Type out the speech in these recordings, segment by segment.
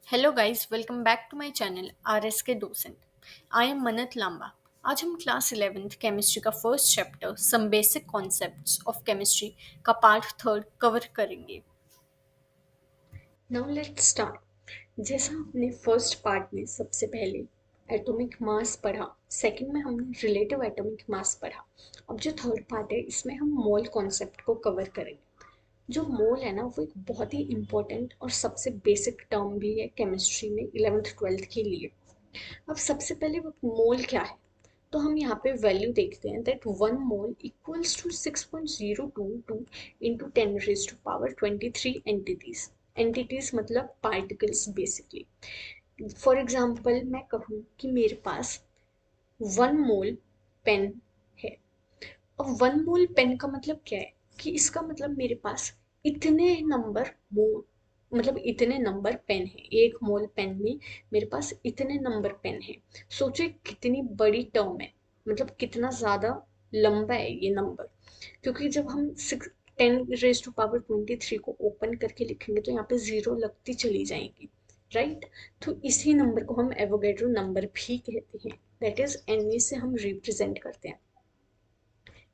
Hello guys, welcome back to my channel RS K docent. I am Manat Lamba. आज हम class 11th chemistry का first chapter some basic concepts of chemistry का part third cover करेंगे। Now let's start. जैसा हमने first part में सबसे पहले एटॉमिक मास पढ़ा, सेकंड में हमने रिलेटिव एटॉमिक मास पढ़ा। अब जो थर्ड पार्ट है इसमें हम मोल कॉन्सेप्ट को कवर करेंगे। जो मोल है ना वो एक बहुत ही इम्पोर्टेंट और सबसे बेसिक टर्म भी है केमिस्ट्री में 11th 12th के लिए। अब सबसे पहले वो मोल क्या है, तो हम यहाँ पे वैल्यू देखते हैं that one mole equals to 6.022 into 10 raised to power 23 entities. Entities मतलब पार्टिकल्स बेसिकली। फॉर एग्जाम्पल मैं कहूँ कि मेरे पास वन मोल पेन है। अब वन मोल पेन का मतलब क्या है कि इसका मतलब मेरे पास इतने नंबर मोल, मतलब इतने नंबर पेन है। एक मोल पेन में मेरे पास इतने नंबर पेन है। सोचिए कितनी बड़ी टर्म है, मतलब कितना ज्यादा लंबा है ये नंबर। क्योंकि जब हम 10 raised to power 23 को ओपन करके लिखेंगे तो यहाँ पे जीरो लगती चली जाएंगी, राइट। तो इसी नंबर को हम एवोगेड्रो नंबर भी कहते हैं, दैट इज एन से हम रिप्रेजेंट करते हैं।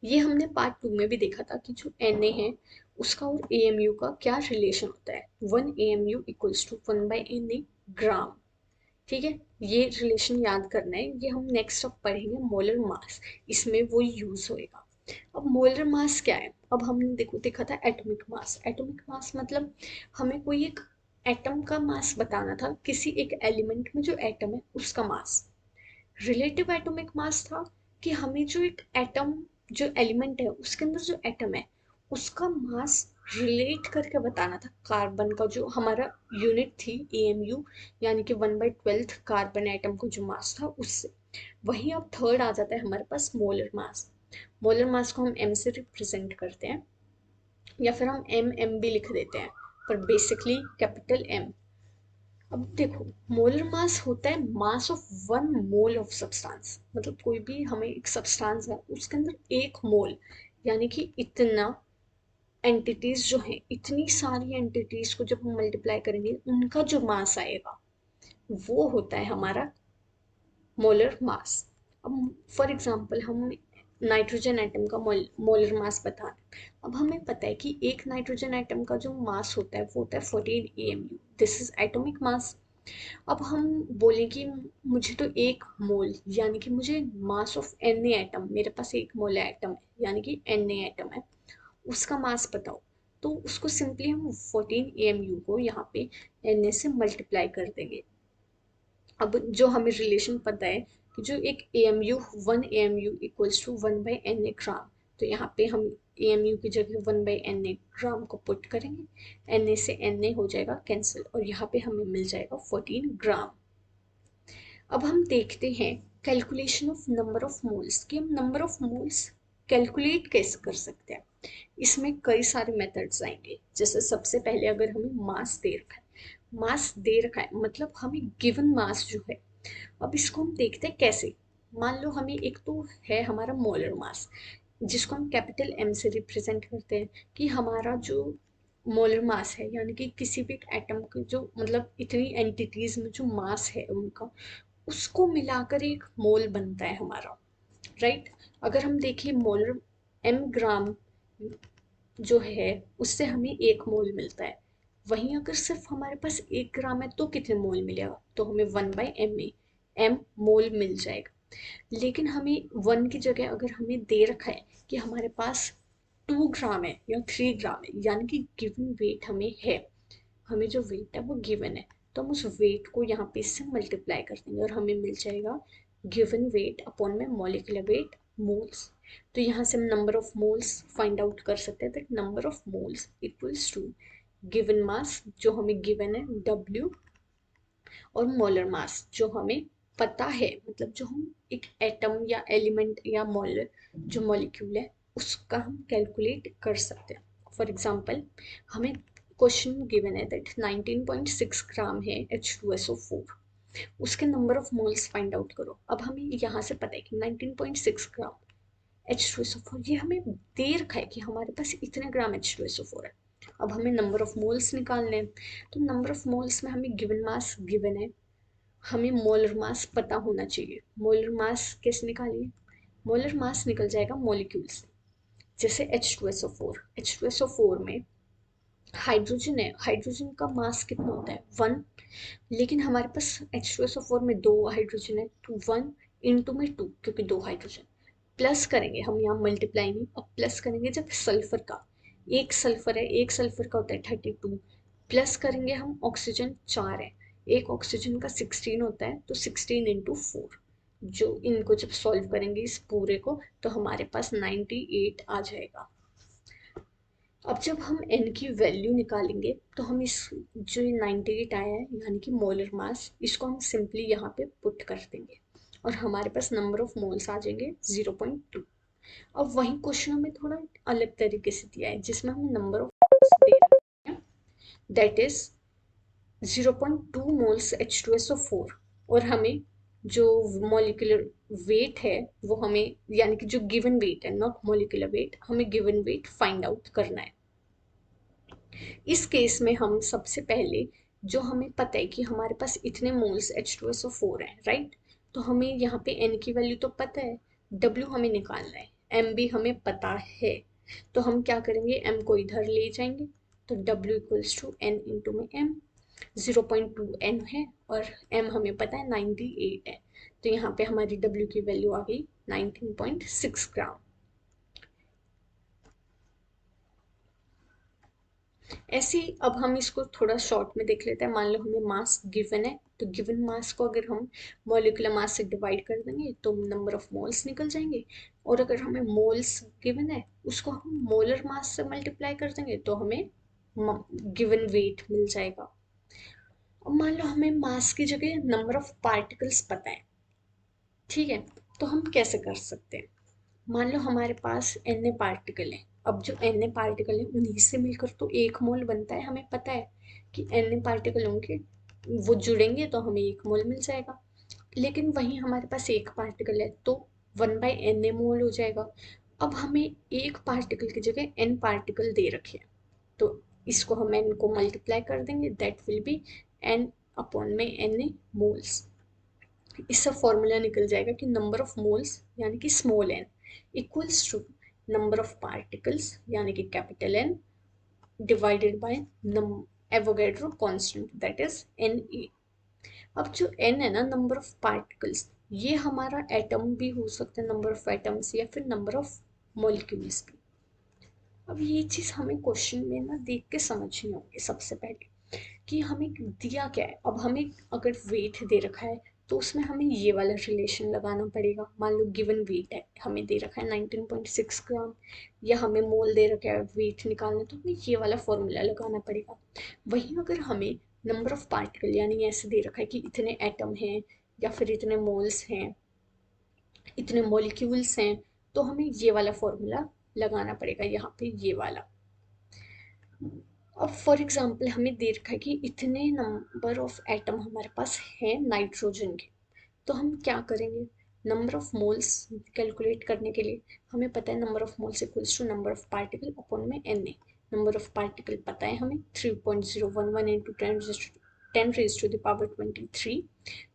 ये हमने पार्ट टू में भी देखा था कि जो एन ए है उसका और ए एम यू का क्या रिलेशन होता है। One A M U equals to one by N A gram. ठीक है, ये रिलेशन याद करना है। ये हम नेक्स्ट अब पढ़ेंगे मोलर मास, इसमें वो यूज होएगा। अब मोलर मास क्या है, अब हमने देखो देखा था एटॉमिक मास। एटॉमिक मास मतलब हमें कोई एक एटम का मास बताना था, किसी एक एलिमेंट में जो एटम है उसका मास। रिलेटिव एटॉमिक मास था कि हमें जो एक एटम, जो एलिमेंट है उसके अंदर जो एटम है उसका मास रिलेट करके बताना था कार्बन का, जो हमारा यूनिट थी एएमयू, यानी कि 1/12 कार्बन एटम को जो मास था उससे। वहीं अब थर्ड आ जाता है हमारे पास मोलर मास। मोलर मास को हम एम से रिप्रेजेंट करते हैं, या फिर हम एम एम भी लिख देते हैं, पर बेसिकली कैपिटल एम। अब देखो, मोलर मास होता है mass of one mole of substance. मतलब कोई भी हमें एक सब्सटेंस है उसके अंदर एक मोल, यानी कि इतना एंटिटीज जो है, इतनी सारी एंटिटीज को जब हम मल्टीप्लाई करेंगे उनका जो मास आएगा वो होता है हमारा मोलर मास। अब फॉर एग्जांपल हम नाइट्रोजन एटम का मोलर मास बता रहे हैं। अब हमें पता है कि एक नाइट्रोजन एटम का जो मास होता है वो होता है 14 AMU। This is atomic mass. अब हम बोलें कि मुझे तो एक मोल, यानी कि मुझे मास ऑफ एन एटम, मेरे पास एक मोल एटम है यानी कि एन एटम है, उसका मास बताओ। तो उसको सिंपली हम 14 AMU को यहाँ पे एन से मल्टीप्लाई कर देंगे। अब जो हमें रिलेशन पता है कि जो एक AMU, one AMU equals to one by N A gram, तो यहाँ पे हम AMU की जगह one by N A gram को पुट करेंगे। एन ए से एन ए हो जाएगा कैंसिल और यहाँ पे हमें मिल जाएगा 14 ग्राम। अब हम देखते हैं calculation of number of moles, कि हम नंबर ऑफ मोल्स कैलकुलेट कैसे कर सकते हैं। इसमें कई सारे मेथड्स आएंगे। जैसे सबसे पहले अगर हमें मास दे रखा है, मास दे रखा है मतलब हमें गिवन मास जो है, अब इसको हम देखते हैं कैसे। मान लो हमें एक तो है हमारा मोलर मास, जिसको हम कैपिटल एम से रिप्रेजेंट करते हैं, कि हमारा जो मोलर मास है यानी कि किसी भी एक एटम के जो, मतलब इतनी एंटिटीज में जो मास है उनका, उसको मिलाकर एक मोल बनता है हमारा, राइट। अगर हम देखें मोलर एम ग्राम जो है उससे हमें एक मोल मिलता है। वहीं अगर सिर्फ हमारे पास एक ग्राम है तो कितने मोल मिलेगा, तो हमें one by M A, M mole मिल जाएगा। लेकिन हमें वन की जगह अगर हमें दे रखा है कि हमारे पास 2 ग्राम है या 3 ग्राम है, यानी कि गिवन वेट हमें है, हमें जो वेट है वो गिवन है, तो हम उस वेट को यहाँ पे इससे मल्टीप्लाई कर देंगे और हमें मिल जाएगा गिवन वेट अपॉन में मॉलिक्यूलर वेट मोल्स। तो यहाँ से हम number of moles find out कर सकते हैं, that number of moles equals to given mass जो हमें गिवन है W, और मोलर मास जो हमें पता है, मतलब जो हम एक एटम या एलिमेंट या मोलर जो मॉलिक्यूल है उसका हम कैलकुलेट कर सकते हैं। फॉर एग्जांपल हमें क्वेश्चन गिवन है दैट 19.6 ग्राम है H2SO4, उसके number of moles find out करो। अब हमें यहाँ से पता है कि 19.6 ग्राम H2SO4, ये हमें दे रखा है कि हमारे पास इतने ग्राम H2SO4 है। अब हमें नंबर ऑफ मोल्स निकालने हैं। तो नंबर ऑफ मोल्स में हमें गिवन मास गिवन है, हमें मोलर मास पता होना चाहिए। मोलर मास कैसे निकालेंगे? मोलर मास निकल जाएगा मॉलिक्यूल से। जैसे H2SO4, H2SO4 में हाइड्रोजन है, हाइड्रोजन का मास कितना होता है? 1। लेकिन हमारे पास H2SO4 में 2 हाइड्रोजन है, तो 1 इंटू में 2, क्योंकि 2 हाइड्रोजन। प्लस करेंगे हम, यहाँ मल्टीप्लाई नहीं, अब प्लस करेंगे जब सल्फर का, एक सल्फर है, एक सल्फर का होता है 32। प्लस करेंगे हम, ऑक्सीजन 4 है, एक ऑक्सीजन का 16 होता है, तो 16 इंटू 4। जो इनको जब सॉल्व करेंगे इस पूरे को, तो हमारे पास 98 आ जाएगा। अब जब हम n की वैल्यू निकालेंगे, तो हम इस जो 98 आया है, यानी कि मोलर मास, इसको हम सिंपली यहाँ पे पुट कर देंगे और हमारे पास नंबर ऑफ मोल्स आ जाएंगे 0.2। अब वही क्वेश्चन में थोड़ा अलग तरीके से दिया है, जिसमें हमें नंबर ऑफ मोल्स दे रखे हैं, दैट इज 0.2 मोल्स H2SO4, और हमें जो मॉलिक्यूलर वेट है वो हमें, यानी कि जो गिवन वेट है, नॉट मॉलिक्यूलर वेट, हमें गिवन वेट फाइंड आउट करना है। इस केस में हम सबसे पहले, जो हमें पता है कि हमारे पास इतने मोल्स H2SO4 हैं, राइट? तो हमें यहाँ पे n की वैल्यू तो पता है, W हमें निकालना है, m भी हमें पता है। तो हम क्या करेंगे, m को इधर ले जाएंगे, तो W equals to n into में m। 0.2 n है और m हमें पता है 98 है, तो यहाँ पे हमारी W की वैल्यू आ गई 19.6 ग्राम। ऐसे ही अब हम इसको थोड़ा शॉर्ट में देख लेते हैं। मान लो हमें मास गिवन है, तो गिवन मास को अगर हम मॉलिक्यूलर मास से डिवाइड कर देंगे तो नंबर ऑफ मोल्स निकल जाएंगे, और अगर हमें मोल्स गिवन है उसको हम मोलर मास से मल्टीप्लाई कर देंगे तो हमें गिवन वेट मिल जाएगा। अब मान लो हमें मास की जगह नंबर ऑफ पार्टिकल्स पता है, ठीक है? तो हम कैसे कर सकते हैं? मान लो हमारे पास एन ए पार्टिकल है, अब जो एन ए पार्टिकल है उन्हीं से मिलकर तो एक मोल बनता है, हमें पता है कि एन ए पार्टिकल होंगे, वो जुड़ेंगे तो हमें एक मोल मिल जाएगा। लेकिन वहीं हमारे पास एक पार्टिकल है, तो 1/n ए मोल हो जाएगा। अब हमें एक पार्टिकल की जगह n पार्टिकल दे रखे हैं, तो इसको हम n को मल्टीप्लाई कर देंगे, that will be n upon में n ए मोल्स। इससे फॉर्मूला निकल जाएगा कि नंबर ऑफ मोल्स यानी कि small n equals to number of particles यानी कि capital N divided by Avogadro constant, that is Na। अब जो n है ना, नंबर ऑफ पार्टिकल्स, ये हमारा एटम भी हो सकता है, नंबर ऑफ एटम्स, या फिर नंबर ऑफ मॉलिक्यूल्स भी। अब ये चीज़ हमें क्वेश्चन में ना देख के समझनी होगी सबसे पहले, कि हमें दिया क्या है। अब हमें अगर वेट दे रखा है, तो उसमें हमें ये वाला रिलेशन लगाना पड़ेगा। मान लो गिवन वेट है, हमें दे रखा है 19.6 ग्राम, या हमें मोल दे रखा है वेट निकालना, तो हमें ये वाला फॉर्मूला लगाना पड़ेगा। वहीं अगर हमें नंबर ऑफ पार्टिकल यानी ऐसे दे रखा है कि इतने एटम हैं, या फिर इतने मोल्स हैं, इतने मॉलिक्यूल्स हैं, तो हमें ये वाला फॉर्मूला लगाना पड़ेगा, यहाँ पे ये वाला। अब फॉर एग्जांपल हमें दे रखा है कि इतने नंबर ऑफ एटम हमारे पास हैं नाइट्रोजन के, तो हम क्या करेंगे, नंबर ऑफ मोल्स कैलकुलेट करने के लिए हमें पता है number of moles equals to number of particle upon में N A. Number of particle पता है हमें 3.011 into 10 raised to the power 23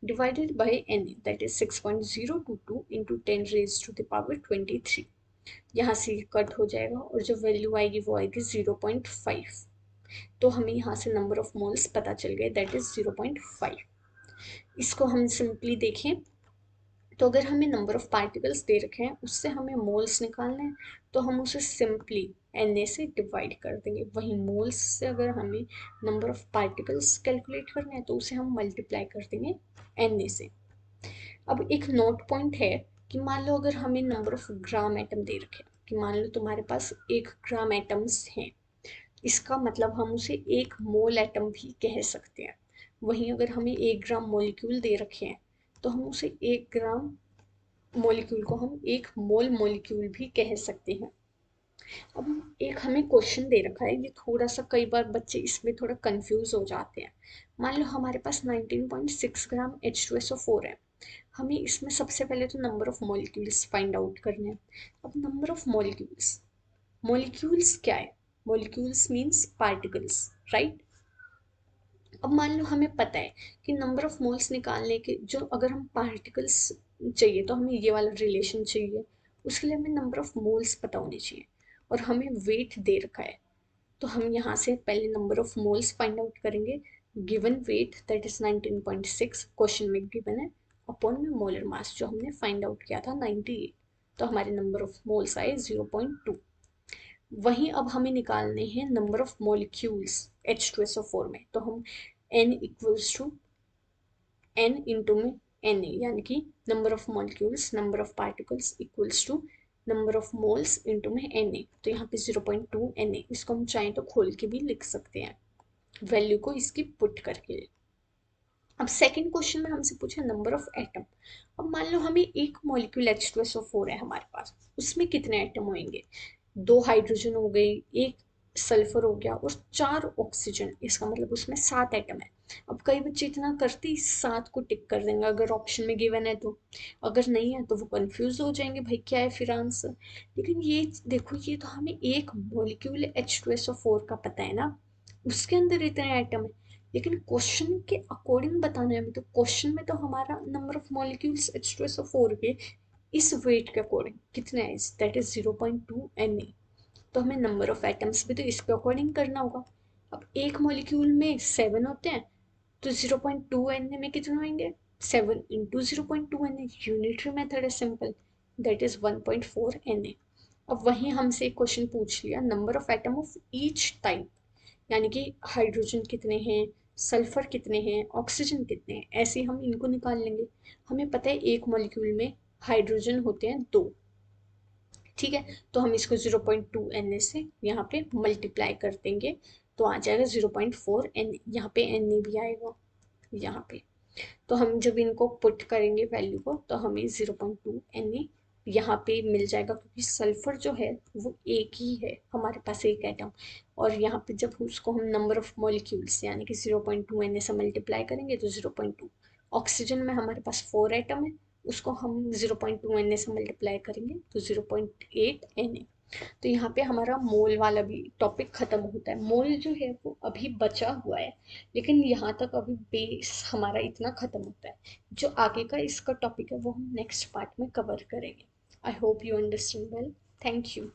divided by N A, that is 6.022 into 10 raised to the power 23। यहाँ से कट हो जाएगा और जो वैल्यू आएगी वो आएगी 0.5। तो हमें यहाँ से नंबर ऑफ मोल्स पता चल गए, दैट इज 0.5। इसको हम सिंपली देखें, तो अगर हमें नंबर ऑफ पार्टिकल्स दे रखे हैं उससे हमें मोल्स निकालना है, तो हम उसे सिंपली Na से डिवाइड कर देंगे। वहीं मोल्स से अगर हमें नंबर ऑफ पार्टिकल्स कैलकुलेट करना है, तो उसे हम मल्टीप्लाई कर देंगे Na से। अब एक नोट पॉइंट है कि मान लो अगर हमें नंबर ऑफ ग्राम एटम दे रखे हैं, कि मान लो तुम्हारे पास 1 ग्राम एटम्स हैं, इसका मतलब हम उसे 1 मोल एटम भी कह सकते हैं। वहीं अगर हमें 1 ग्राम मॉलिक्यूल दे रखे हैं, तो हम उसे 1 ग्राम मॉलिक्यूल को हम 1 मोल मॉलिक्यूल भी कह सकते हैं। अब एक हमें क्वेश्चन दे रखा है, ये थोड़ा सा कई बार बच्चे इसमें थोड़ा कंफ्यूज हो जाते हैं। मान लो हमारे पास 19.6 ग्राम H2SO4 है, हमें इसमें सबसे पहले तो number of molecules find out करने हैं। अब नंबर ऑफ मॉलिक्यूल्स, मॉलिक्यूल्स क्या है? Molecules means particles, right. अब मान लो हमें पता है कि नंबर ऑफ मोल्स निकालने के जो अगर हम पार्टिकल्स चाहिए तो हमें ये वाला रिलेशन चाहिए, उसके लिए हमें नंबर ऑफ मोल्स पता होने चाहिए और हमें वेट दे रखा है। तो हम यहाँ से पहले number of moles find out करेंगे। Given weight that is 19.6 question में गिवन है, अपॉन में मोलर मास जो हमने फाइंड आउट किया था 98, तो हमारे नंबर ऑफ मोल्स आए 0.2। वहीं अब हमें निकालने हैं नंबर ऑफ मॉलिक्यूल्स H2SO4 में, तो हम n equals to n into में na, यानी कि number of molecules number of particles equals to number of moles into में na। तो यहाँ पे 0.2 na, इसको हम चाहें तो खोल के भी लिख सकते हैं वैल्यू को इसकी पुट करके। अब सेकंड क्वेश्चन में हमसे पूछा नंबर ऑफ एटम। अब मान लो हमें एक मॉलिक्यूल H2SO4 है हमारे पास, उसमें कितने एटम होंगे, 2 हाइड्रोजन हो गई, एक सल्फर हो गया और 4 ऑक्सीजन, इसका मतलब उसमें 7 एटम है। अब कई बच्चे इतना करते ही 7 को टिक कर देंगे अगर ऑप्शन में गिवन है तो, अगर नहीं है तो वो कंफ्यूज हो जाएंगे भाई क्या है फिर आंसर। लेकिन ये देखो, ये तो हमें एक मॉलिक्यूल H2SO4 का पता है ना, उसके अंदर इतने एटम है। लेकिन क्वेश्चन के अकॉर्डिंग बताना है, तो क्वेश्चन में तो हमारा नंबर ऑफ मॉलिक्यूल्स H2SO4 के इस वेट के अकॉर्डिंग कितने है, दैट इज 0.2 Na। तो हमें नंबर ऑफ एटम्स भी तो इसके अकॉर्डिंग करना होगा। अब एक मॉलिक्यूल में 7 होते हैं, तो 0.2 Na में कितने होंगे, 7 इंटू 0.2 Na, यूनिटरी मेथड है सिंपल, दैट इज 1.4 Na। अब वहीं हमसे एक क्वेश्चन पूछ लिया number of atom of each type, यानी कि हाइड्रोजन कितने हैं, सल्फर कितने हैं, ऑक्सीजन कितने हैं, ऐसे हम इनको निकाल लेंगे। हमें पता है एक मॉलिक्यूल में हाइड्रोजन होते हैं 2, ठीक है, तो हम इसको 0.2 Na से यहाँ पे मल्टीप्लाई कर देंगे, तो आ जाएगा 0.4 Na, यहाँ पे Na भी आएगा यहाँ पे। तो हम जब इनको पुट करेंगे वैल्यू को तो हमें 0.2 Na यहाँ पे मिल जाएगा, क्योंकि सल्फर जो है वो एक ही है हमारे पास, एक एटम। और यहाँ पे जब उसको हम नंबर ऑफ मॉलिक्यूल्स यानी कि 0.2 Na से मल्टीप्लाई करेंगे तो 0.2। ऑक्सीजन में हमारे पास 4 एटम है, उसको हम 0.2 Na से मल्टीप्लाई करेंगे तो 0.8 Na। तो यहाँ पे हमारा मोल वाला भी टॉपिक खत्म होता है। मोल जो है वो अभी बचा हुआ है, लेकिन यहाँ तक अभी बेस हमारा इतना खत्म होता है। जो आगे का इसका टॉपिक है वो हम नेक्स्ट पार्ट में कवर करेंगे। I hope you understand well. Thank you.